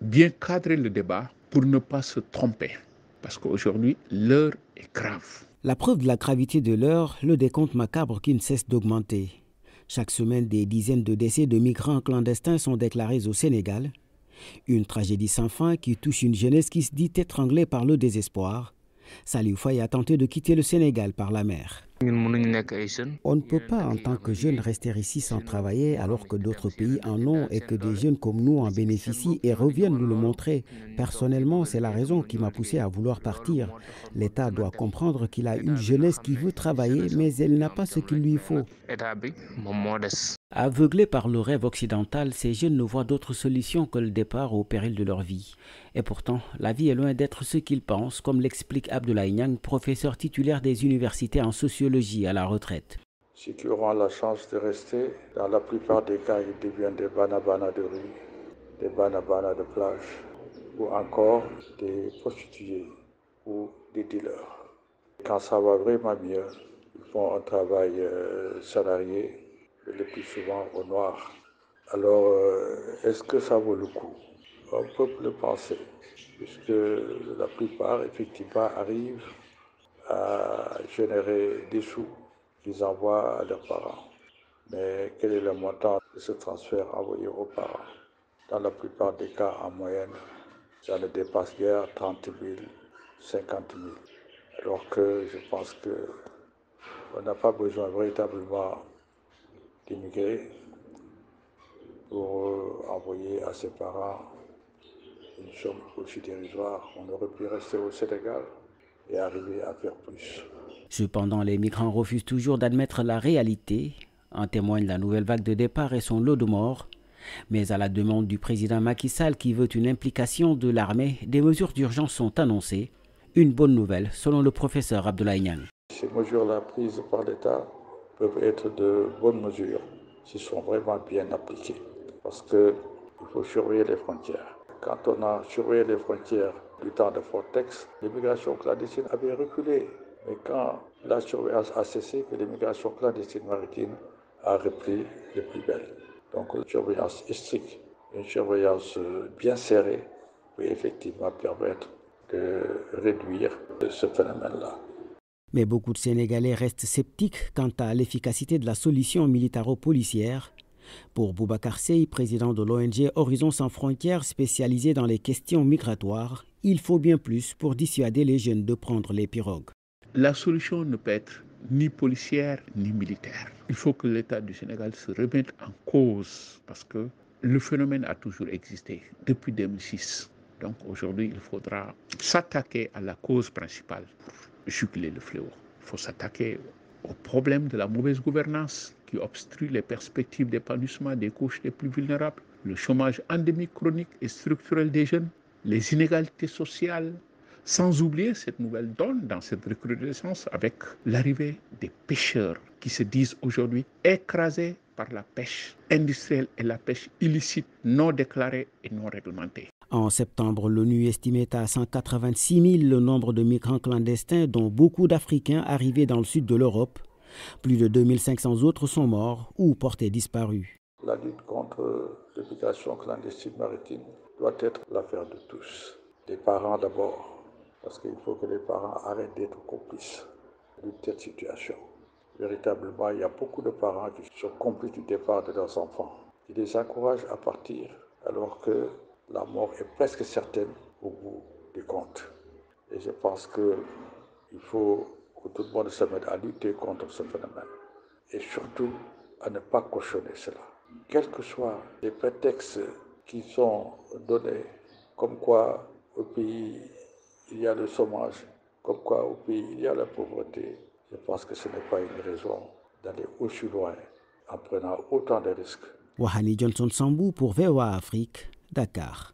bien cadrer le débat pour ne pas se tromper. Parce qu'aujourd'hui, l'heure est grave. La preuve de la gravité de l'heure, le décompte macabre qui ne cesse d'augmenter. Chaque semaine, des dizaines de décès de migrants clandestins sont déclarés au Sénégal. Une tragédie sans fin qui touche une jeunesse qui se dit étranglée par le désespoir. Salif Faye a tenté de quitter le Sénégal par la mer. On ne peut pas, en tant que jeunes, rester ici sans travailler alors que d'autres pays en ont et que des jeunes comme nous en bénéficient et reviennent nous le montrer. Personnellement, c'est la raison qui m'a poussé à vouloir partir. L'État doit comprendre qu'il a une jeunesse qui veut travailler, mais elle n'a pas ce qu'il lui faut. Aveuglés par le rêve occidental, ces jeunes ne voient d'autre solution que le départ au péril de leur vie. Et pourtant, la vie est loin d'être ce qu'ils pensent, comme l'explique Abdoulaye Niang, professeur titulaire des universités en sociologie à la retraite. Ceux qui auront la chance de rester, dans la plupart des cas, ils deviennent des banabanas de rue, des banabanas de plage, ou encore des prostituées ou des dealers. Quand ça va vraiment mieux, ils font un travail salarié, le plus souvent au noir. Alors, est-ce que ça vaut le coup? On peut le penser, puisque la plupart, effectivement, arrivent à générer des sous qu'ils envoient à leurs parents. Mais quel est le montant de ce transfert envoyé aux parents? Dans la plupart des cas, en moyenne, ça ne dépasse guère 30 000, 50 000. Alors que je pense qu'on n'a pas besoin véritablement d'immigrer pour envoyer à ses parents une somme aussi dérisoire. On aurait pu rester au Sénégal et arriver à faire plus. Cependant, les migrants refusent toujours d'admettre la réalité. En témoigne la nouvelle vague de départ et son lot de morts. Mais à la demande du président Macky Sall qui veut une implication de l'armée, des mesures d'urgence sont annoncées. Une bonne nouvelle, selon le professeur Abdoulaye Niang. Ces mesures-là prises par l'État peuvent être de bonnes mesures s'ils sont vraiment bien appliquées. Parce qu'il faut surveiller les frontières. Quand on a surveillé les frontières du temps de Frontex, l'immigration clandestine avait reculé. Mais quand la surveillance a cessé, que l'immigration clandestine maritime a repris les plus belles. Donc une surveillance stricte, une surveillance bien serrée peut effectivement permettre de réduire ce phénomène-là. Mais beaucoup de Sénégalais restent sceptiques quant à l'efficacité de la solution militaro-policière. Pour Boubacar Seye, président de l'ONG Horizon Sans Frontières spécialisé dans les questions migratoires, il faut bien plus pour dissuader les jeunes de prendre les pirogues. La solution ne peut être ni policière ni militaire. Il faut que l'État du Sénégal se remette en cause parce que le phénomène a toujours existé depuis 2006. Donc aujourd'hui, il faudra s'attaquer à la cause principale pour juguler le fléau. Il faut s'attaquer au problème de la mauvaise gouvernance qui obstrue les perspectives d'épanouissement des couches les plus vulnérables, le chômage endémique, chronique et structurel des jeunes, les inégalités sociales, sans oublier cette nouvelle donne dans cette recrudescence avec l'arrivée des pêcheurs qui se disent aujourd'hui écrasés par la pêche industrielle et la pêche illicite, non déclarée et non réglementée. En septembre, l'ONU estimait à 186 000 le nombre de migrants clandestins, dont beaucoup d'Africains arrivés dans le sud de l'Europe. Plus de 2500 autres sont morts ou portés disparus. La lutte contre l'immigration clandestine maritime doit être l'affaire de tous. Des parents d'abord, parce qu'il faut que les parents arrêtent d'être complices de cette situation. Véritablement, il y a beaucoup de parents qui sont complices du départ de leurs enfants. Ils les encouragent à partir alors que la mort est presque certaine au bout du compte. Et je pense qu'il faut que tout le monde se mette à lutter contre ce phénomène. Et surtout, à ne pas cautionner cela. Quels que soient les prétextes qui sont donnés, comme quoi au pays il y a le chômage, comme quoi au pays il y a la pauvreté, je pense que ce n'est pas une raison d'aller aussi loin en prenant autant de risques. Wahani Johnson Sambou pour VOA Afrique, Dakar.